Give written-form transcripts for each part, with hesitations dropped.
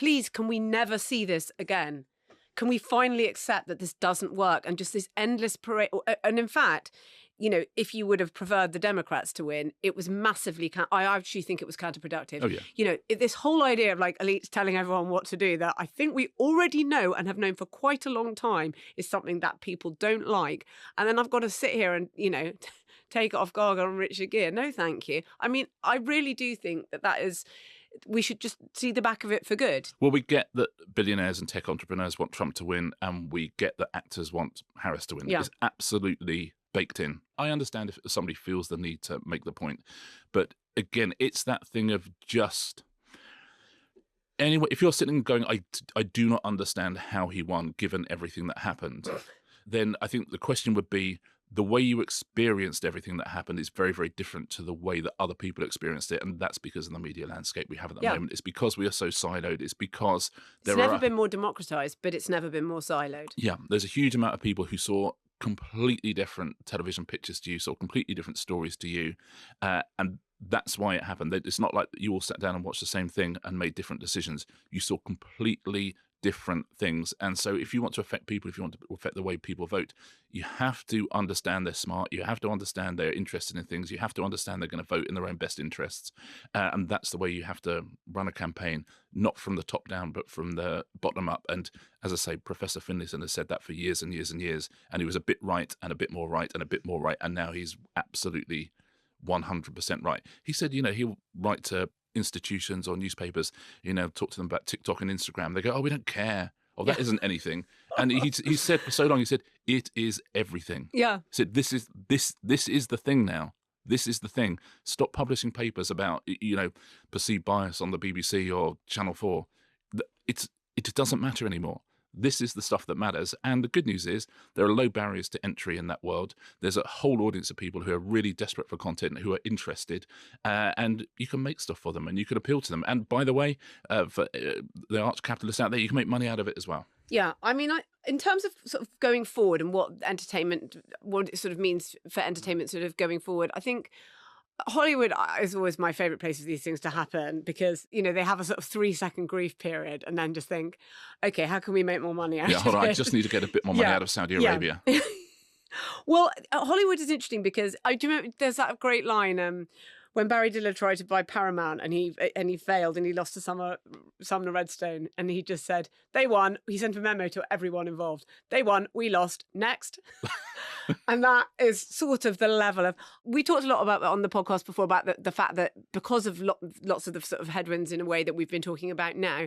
please, can we never see this again? Can we finally accept that this doesn't work? And just this endless parade. And in fact, if you would have preferred the Democrats to win, it was massively, I actually think it was counterproductive. Oh, yeah. This whole idea of like elites telling everyone what to do, that I think we already know and have known for quite a long time is something that people don't like. And then I've got to sit here and, take it off Gaga and Richard Gere. No, thank you. I mean, I really do think that is... we should just see the back of it for good. Well, we get that billionaires and tech entrepreneurs want Trump to win, and we get that actors want Harris to win. Yeah. It's absolutely baked in. I understand if somebody feels the need to make the point. But again, it's that thing of just... Anyway, if you're sitting and going, I do not understand how he won, given everything that happened, then I think the question would be, the way you experienced everything that happened is very, very different to the way that other people experienced it. And that's because of the media landscape we have at the moment. It's because we are so siloed. It's because it's never been more democratized, but it's never been more siloed. Yeah, there's a huge amount of people who saw completely different television pictures to you, saw completely different stories to you. And that's why it happened. It's not like you all sat down and watched the same thing and made different decisions. You saw completely different things. And so if you want to affect people, if you want to affect the way people vote, you have to understand they're smart. You have to understand they're interested in things. You have to understand they're going to vote in their own best interests. And that's the way you have to run a campaign, not from the top down, but from the bottom up. And as I say, Professor Finlayson has said that for years and years and years. And he was a bit right and a bit more right and a bit more right. And now he's absolutely 100% right. He said, he'll write to institutions or newspapers, talk to them about TikTok and Instagram. They go, oh, we don't care. Oh, that isn't anything. And he said for so long, he said, it is everything. Yeah. He said, this is the thing now. This is the thing. Stop publishing papers about, perceived bias on the BBC or Channel 4. It doesn't matter anymore. This is the stuff that matters. And the good news is there are low barriers to entry in that world. There's a whole audience of people who are really desperate for content, who are interested, and you can make stuff for them and you can appeal to them. And by the way, for the arch capitalists out there, you can make money out of it as well. Yeah, I mean, in terms of sort of going forward and what it sort of means for entertainment sort of going forward, I think Hollywood is always my favourite place for these things to happen because, they have a sort of 3-second grief period and then just think, okay, how can we make more money out of it? Hold on, I just need to get a bit more money out of Saudi Arabia. Well, Hollywood is interesting because do you remember there's that great line when Barry Diller tried to buy Paramount and he failed and he lost to Sumner Redstone and he just said, they won. He sent a memo to everyone involved. They won. We lost. Next. And that is sort of the level of... We talked a lot about on the podcast before about the fact that because of lots of the sort of headwinds in a way that we've been talking about now,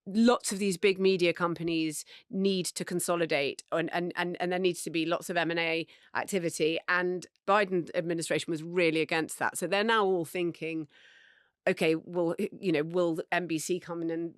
lots of these big media companies need to consolidate and there needs to be lots of M&A activity. And Biden administration was really against that. So they're now all thinking, okay, will NBC come in and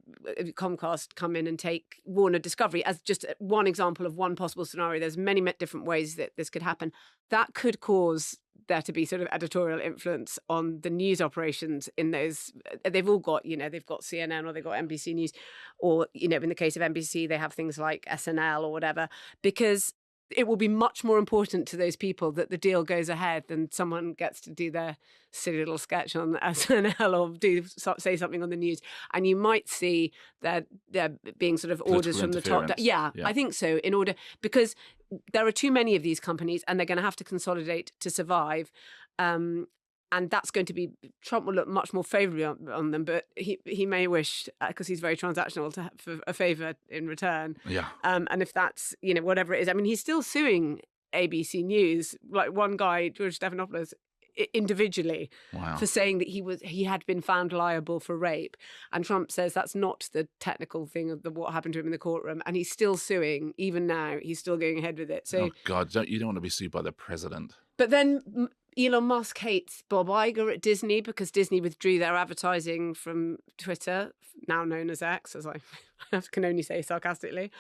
Comcast come in and take Warner Discovery as just one example of one possible scenario. There's many different ways that this could happen. That could cause there to be sort of editorial influence on the news operations in those. They've all got, they've got CNN or they've got NBC News, or, in the case of NBC, they have things like SNL or whatever, because it will be much more important to those people that the deal goes ahead than someone gets to do their silly little sketch on SNL or say something on the news. And you might see that there being sort of orders from the top down. Yeah, I think so. Because there are too many of these companies and they're going to have to consolidate to survive. And that's going to be, Trump will look much more favourably on them, but he may wish, because he's very transactional, for a favour in return. Yeah. And if that's, whatever it is, I mean, he's still suing ABC News, like one guy, George Stephanopoulos, individually for saying that he had been found liable for rape. And Trump says that's not the technical thing of what happened to him in the courtroom. And he's still suing, even now, he's still going ahead with it. So, oh, God, you don't want to be sued by the president. But then Elon Musk hates Bob Iger at Disney because Disney withdrew their advertising from Twitter, now known as X, as I can only say sarcastically.